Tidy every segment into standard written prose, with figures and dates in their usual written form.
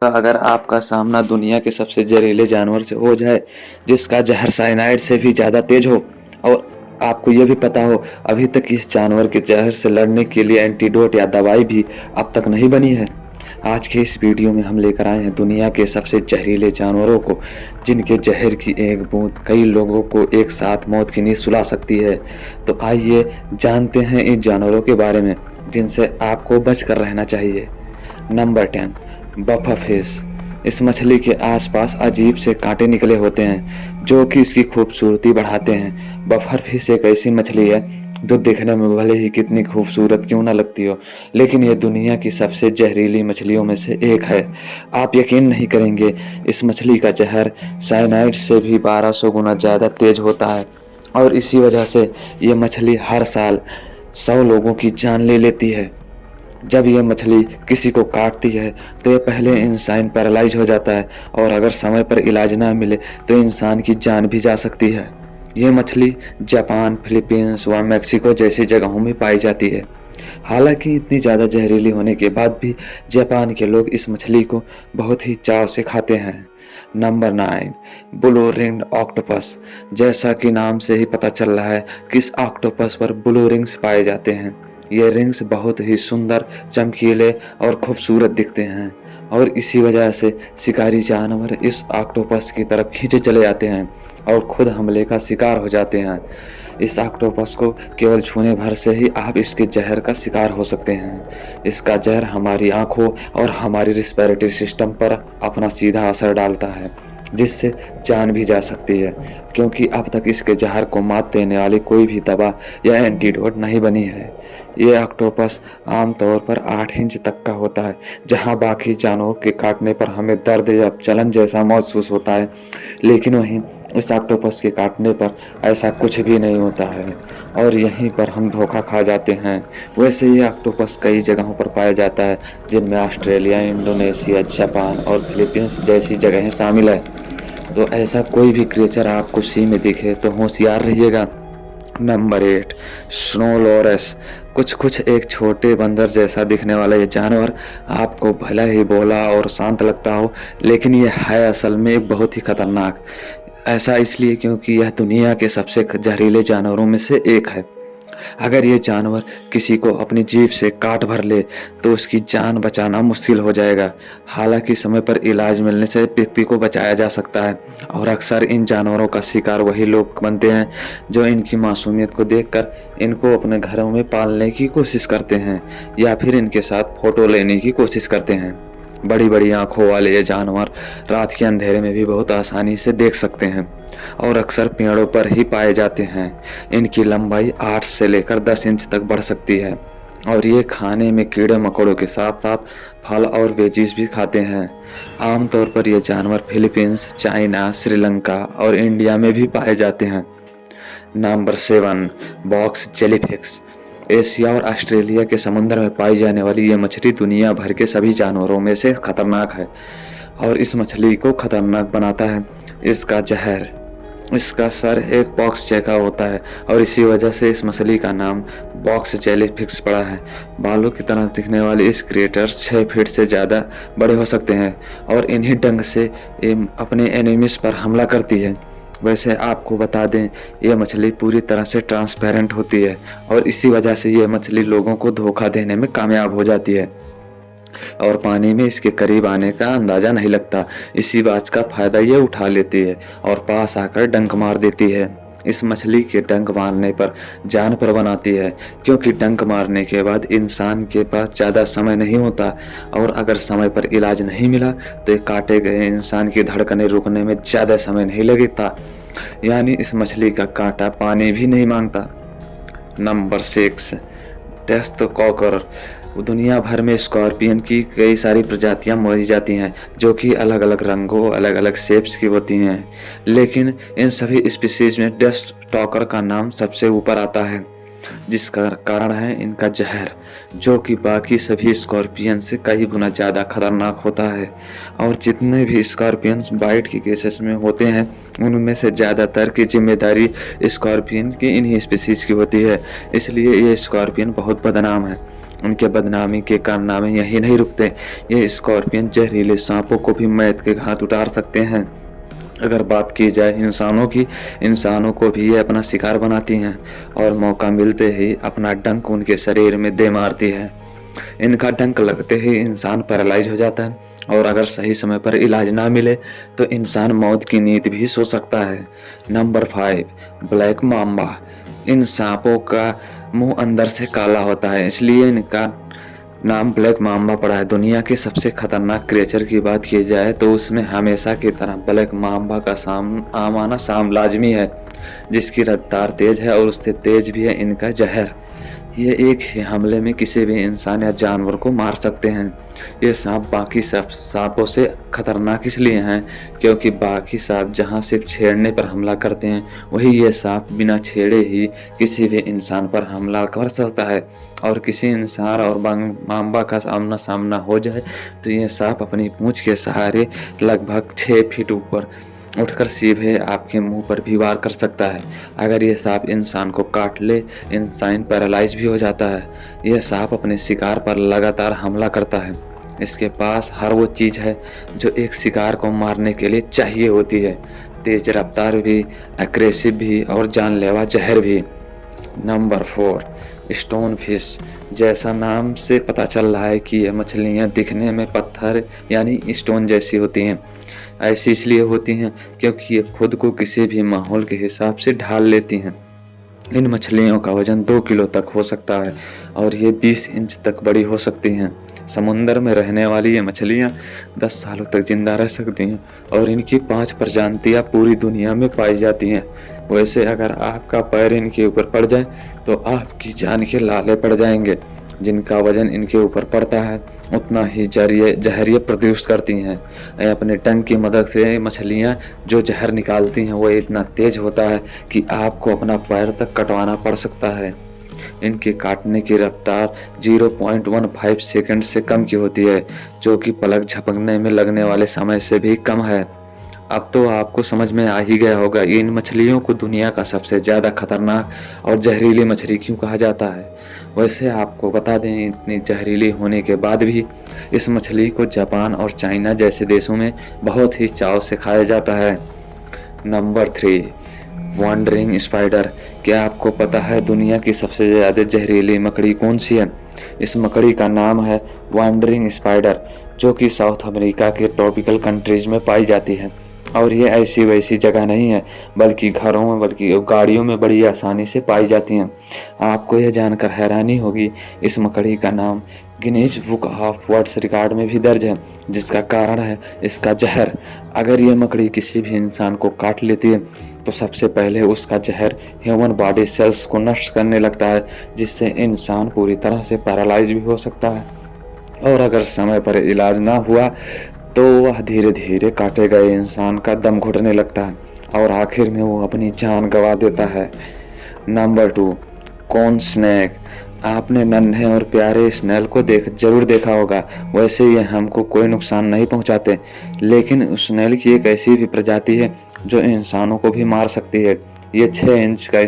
अगर आपका सामना दुनिया के सबसे जहरीले जानवर से हो जाए, जिसका जहर साइनाइड से भी ज़्यादा तेज हो, और आपको ये भी पता हो अभी तक इस जानवर के जहर से लड़ने के लिए एंटीडोट या दवाई भी अब तक नहीं बनी है। आज के इस वीडियो में हम लेकर आए हैं दुनिया के सबसे जहरीले जानवरों को, जिनके जहर की एक बूंद कई लोगों को एक साथ मौत की नींद सुला सकती है। तो आइए जानते हैं इन जानवरों के बारे में जिनसे आपको बचकर रहना चाहिए। Number 10, puffer fish. इस मछली के आसपास अजीब से कांटे निकले होते हैं जो कि इसकी खूबसूरती बढ़ाते हैं। बफर फिश एक ऐसी मछली है जो दिखने में भले ही कितनी खूबसूरत क्यों ना लगती हो, लेकिन ये दुनिया की सबसे जहरीली मछलियों में से एक है। आप यकीन नहीं करेंगे, इस मछली का जहर साइनाइड से भी 1200 गुना ज़्यादा तेज होता है, और इसी वजह से ये मछली हर साल 100 लोगों की जान ले लेती है। जब यह मछली किसी को काटती है तो यह पहले इंसान पैरालाइज हो जाता है, और अगर समय पर इलाज ना मिले तो इंसान की जान भी जा सकती है। यह मछली जापान, फिलीपींस व मेक्सिको जैसी जगहों में पाई जाती है। हालांकि इतनी ज़्यादा जहरीली होने के बाद भी जापान के लोग इस मछली को बहुत ही चाव से खाते हैं। Number 9, blue ringed octopus. जैसा कि नाम से ही पता चल रहा है कि इस ऑक्टोपस पर ब्लू रिंग्स पाए जाते हैं। ये रिंग्स बहुत ही सुंदर, चमकीले और खूबसूरत दिखते हैं, और इसी वजह से शिकारी जानवर इस ऑक्टोपस की तरफ खींचे चले जाते हैं और खुद हमले का शिकार हो जाते हैं। इस ऑक्टोपस को केवल छूने भर से ही आप इसके जहर का शिकार हो सकते हैं। इसका जहर हमारी आंखों और हमारी रिस्पिरेटरी सिस्टम पर अपना सीधा असर डालता है, जिससे जान भी जा सकती है, क्योंकि अब तक इसके जहर को मात देने वाली कोई भी दवा या एंटीडोट नहीं बनी है। ये ऑक्टोपस आमतौर पर 8 इंच तक का होता है, जहां बाकी जानवरों के काटने पर हमें दर्द या जलन जैसा महसूस होता है, लेकिन वहीं इस ऑक्टोपस के काटने पर ऐसा कुछ भी नहीं होता है, और यहीं पर हम धोखा खा जाते हैं। वैसे ये ऑक्टोपस कई जगहों पर पाया जाता है, जिनमें ऑस्ट्रेलिया, इंडोनेशिया, जापान और फिलीपींस जैसी जगहें शामिल है। तो ऐसा कोई भी क्रिएचर आपको सी में दिखे तो होशियार रहिएगा। नंबर 8, स्नोलोरस। कुछ एक छोटे बंदर जैसा दिखने वाला ये जानवर आपको भला ही भोला और शांत लगता हो, लेकिन ये है असल में एक बहुत ही खतरनाक। ऐसा इसलिए क्योंकि यह दुनिया के सबसे जहरीले जानवरों में से एक है। अगर ये जानवर किसी को अपनी जीभ से काट भर ले तो उसकी जान बचाना मुश्किल हो जाएगा। हालांकि समय पर इलाज मिलने से व्यक्ति को बचाया जा सकता है, और अक्सर इन जानवरों का शिकार वही लोग बनते हैं जो इनकी मासूमियत को देखकर इनको अपने घरों में पालने की कोशिश करते हैं, या फिर इनके साथ फोटो लेने की कोशिश करते हैं। बड़ी बड़ी आंखों वाले ये जानवर रात के अंधेरे में भी बहुत आसानी से देख सकते हैं, और अक्सर पेड़ों पर ही पाए जाते हैं। इनकी लंबाई 8 से लेकर 10 इंच तक बढ़ सकती है, और ये खाने में कीड़े मकोड़ों के साथ साथ फल और वेजिस भी खाते हैं। आमतौर पर ये जानवर फिलीपींस, चाइना, श्रीलंका और इंडिया में भी पाए जाते हैं। Number 7, box jellyfish. एशिया और ऑस्ट्रेलिया के समुद्र में पाई जाने वाली ये मछली दुनिया भर के सभी जानवरों में से खतरनाक है, और इस मछली को खतरनाक बनाता है इसका जहर। इसका सर एक बॉक्स जैसा होता है, और इसी वजह से इस मछली का नाम बॉक्स जेलीफिश पड़ा है। बालों की तरह दिखने वाले इस क्रिएटर 6 फीट से ज़्यादा बड़े हो सकते हैं, और इन्हीं ढंग से ये अपने एनिमीज पर हमला करती है। वैसे आपको बता दें, ये मछली पूरी तरह से ट्रांसपेरेंट होती है, और इसी वजह से ये मछली लोगों को धोखा देने में कामयाब हो जाती है, और पानी में इसके करीब आने का अंदाजा नहीं लगता। इसी बात का फायदा ये उठा लेती है और पास आकर डंक मार देती है। इस मछली के डंक मारने पर जान पर बनाती है, क्योंकि डंक मारने के बाद इंसान के पास ज़्यादा समय नहीं होता, और अगर समय पर इलाज नहीं मिला तो एक काटे गए इंसान की धड़कनें रुकने में ज़्यादा समय नहीं लगता। यानी इस मछली का कांटा पानी भी नहीं मांगता। नंबर 6, टेस्ट कॉकर। दुनिया भर में स्कॉर्पियन की कई सारी प्रजातियां पाई जाती हैं, जो कि अलग अलग रंगों, अलग अलग शेप्स की होती हैं, लेकिन इन सभी स्पीसीज में डेथ स्टॉकर का नाम सबसे ऊपर आता है, जिसका कारण है इनका जहर, जो कि बाकी सभी स्कॉर्पियन से कई गुना ज़्यादा खतरनाक होता है। और जितने भी स्कॉर्पियंस बाइट के केसेस में होते हैं, उनमें से ज़्यादातर की जिम्मेदारी स्कॉर्पियन की इन्हीं स्पीसीज की होती है, इसलिए ये स्कॉर्पियन बहुत बदनाम है। उनके बदनामी के कारनामे यही नहीं रुकते, ये स्कॉर्पियन जहरीले सांपों को भी मैद के घात उतार सकते हैं। अगर बात की जाए इंसानों की, इंसानों को भी ये अपना शिकार बनाती हैं और मौका मिलते ही अपना डंक उनके शरीर में दे मारती है। इनका डंक लगते ही इंसान पैरालाइज हो जाता है और अगर सही समय पर इलाज ना मिले तो इंसान मौत की नींद भी सो सकता है। Number 5, black mamba. इन सांपों का मुंह अंदर से काला होता है, इसलिए इनका नाम ब्लैक माम्बा पड़ा है। दुनिया के सबसे खतरनाक क्रिएचर की बात की जाए तो उसमें हमेशा की तरह ब्लैक माम्बा का आना शाम लाजमी है, जिसकी रफ्तार तेज है और उससे तेज भी है इनका जहर। ये एक ही हमले में किसी भी इंसान या जानवर को मार सकते हैं। ये सांप बाकी सब सांपों से खतरनाक इसलिए हैं क्योंकि बाकी सांप जहां सिर्फ छेड़ने पर हमला करते हैं, वही ये सांप बिना छेड़े ही किसी भी इंसान पर हमला कर सकता है। और किसी इंसान और माम्बा का आमना सामना हो जाए तो ये सांप अपनी पूंछ के सहारे लगभग 6 फीट ऊपर उठकर सीधे आपके मुंह पर भी वार कर सकता है। अगर ये सांप इंसान को काट ले, इंसान पैरालाइज भी हो जाता है। यह सांप अपने शिकार पर लगातार हमला करता है। इसके पास हर वो चीज़ है जो एक शिकार को मारने के लिए चाहिए होती है, तेज रफ्तार भी, एग्रेसिव भी और जानलेवा जहर भी। Number 4, stone fish. जैसा नाम से पता चल रहा है कि ये मछलियाँ दिखने में पत्थर यानी स्टोन जैसी होती हैं। ऐसी इसलिए होती हैं क्योंकि ये खुद को किसी भी माहौल के हिसाब से ढाल लेती हैं। इन मछलियों का वजन 2 किलो तक हो सकता है और ये 20 इंच तक बड़ी हो सकती हैं। समुंदर में रहने वाली ये मछलियाँ 10 सालों तक जिंदा रह सकती हैं और इनकी 5 प्रजातियाँ पूरी दुनिया में पाई जाती हैं। वैसे अगर आपका पैर इनके ऊपर पड़ जाए तो आपकी जान के लाले पड़ जाएंगे। जिनका वजन इनके ऊपर पड़ता है उतना ही जहर प्रोड्यूस करती हैं। अपने टंग की मदद से मछलियाँ जो जहर निकालती हैं वो इतना तेज होता है कि आपको अपना पैर तक कटवाना पड़ सकता है। इनके काटने की रफ्तार 0.15 सेकंड से कम की होती है, जो कि पलक झपकने में लगने वाले समय से भी कम है। अब तो आपको समझ में आ ही गया होगा इन मछलियों को दुनिया का सबसे ज़्यादा खतरनाक और जहरीली मछली क्यों कहा जाता है। वैसे आपको बता दें, इतनी जहरीली होने के बाद भी इस मछली को जापान और चाइना जैसे देशों में बहुत ही चाव से खाया जाता है। Number 3, wandering spider. क्या आपको पता है दुनिया की सबसे ज़्यादा जहरीली मकड़ी कौन सी है? इस मकड़ी का नाम है वॉन्डरिंग स्पाइडर, जो कि साउथ अमेरिका के ट्रॉपिकल कंट्रीज में पाई जाती है। और ये ऐसी वैसी जगह नहीं है, बल्कि घरों में, बल्कि गाड़ियों में बड़ी आसानी से पाई जाती हैं। आपको यह जानकर हैरानी होगी, इस मकड़ी का नाम Guinness book of world record में भी दर्ज है, जिसका कारण है इसका जहर। अगर ये मकड़ी किसी भी इंसान को काट लेती है तो सबसे पहले उसका जहर ह्यूमन बॉडी सेल्स को नष्ट करने लगता है, जिससे इंसान पूरी तरह से पैरालाइज भी हो सकता है। और अगर समय पर इलाज ना हुआ तो वह धीरे धीरे काटे गए इंसान का दम घुटने लगता है और आखिर में वो अपनी जान गंवा देता है। Number 2, corn snake. आपने नन्हे और प्यारे स्नेल को जरूर देखा होगा। वैसे ये हमको कोई नुकसान नहीं पहुंचाते, लेकिन स्नेल की एक ऐसी भी प्रजाति है जो इंसानों को भी मार सकती है। ये 6 इंच का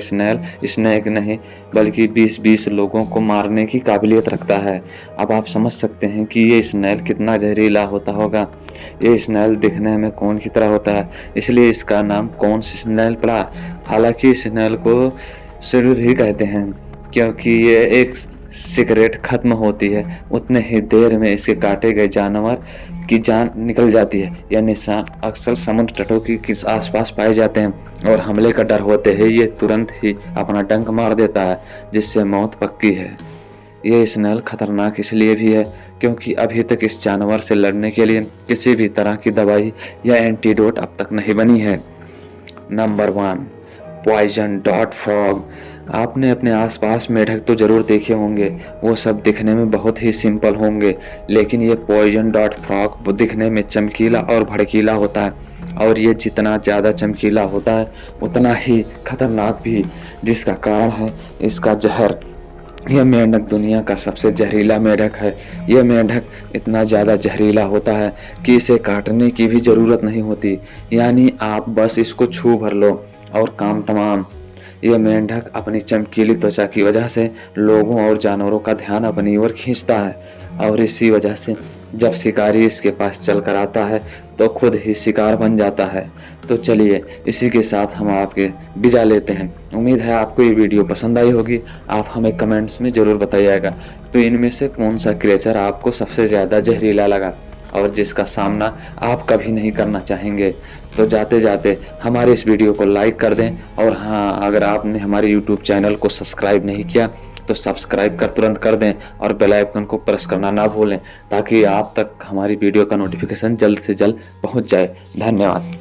स्नेक नहीं बल्कि 20-20 लोगों को मारने की काबिलियत रखता है। अब आप समझ सकते हैं कि ये स्नेल कितना जहरीला होता होगा। ये स्नेल दिखने में कौन की तरह होता है, इसलिए इसका नाम कौन स्नेल पड़ा। हालांकि स्नेल को सिर भी कहते हैं क्योंकि ये एक सिगरेट खत्म होती है उतने ही देर में इसके काटे गए जानवर की जान निकल जाती है। यह निशान अक्सर समुद्र तटों के आसपास पाए जाते हैं और हमले का डर होते ही ये तुरंत ही अपना डंक मार देता है, जिससे मौत पक्की है। ये स्नेल खतरनाक इसलिए भी है क्योंकि अभी तक इस जानवर से लड़ने के लिए किसी भी तरह की दवाई या एंटीडोट अब तक नहीं बनी है। नंबर 1, पॉइजन डॉट फ्रॉग। आपने अपने आसपास मेढक तो जरूर देखे होंगे, वो सब दिखने में बहुत ही सिंपल होंगे, लेकिन ये पॉइजन डॉट फ्रॉग दिखने में चमकीला और भड़कीला होता है। और ये जितना ज़्यादा चमकीला होता है उतना ही खतरनाक भी, जिसका कारण है इसका जहर। यह मेंढक दुनिया का सबसे जहरीला मेंढक है। यह मेंढक इतना ज़्यादा जहरीला होता है कि इसे काटने की भी ज़रूरत नहीं होती, यानी आप बस इसको छू भर लो और काम तमाम। यह मेंढक अपनी चमकीली त्वचा की वजह से लोगों और जानवरों का ध्यान अपनी ओर खींचता है और इसी वजह से जब शिकारी इसके पास चलकर आता है तो खुद ही शिकार बन जाता है। तो चलिए इसी के साथ हम आपके विदा लेते हैं। उम्मीद है आपको ये वीडियो पसंद आई होगी। आप हमें कमेंट्स में ज़रूर बताइएगा तो इनमें से कौन सा क्रिएचर आपको सबसे ज़्यादा जहरीला लगा और जिसका सामना आप कभी नहीं करना चाहेंगे। तो जाते जाते हमारे इस वीडियो को लाइक कर दें और हाँ, अगर आपने हमारे यूट्यूब चैनल को सब्सक्राइब नहीं किया तो सब्सक्राइब तुरंत कर दें और बेल आइकन को प्रेस करना ना भूलें ताकि आप तक हमारी वीडियो का नोटिफिकेशन जल्द से जल्द पहुंच जाए। धन्यवाद।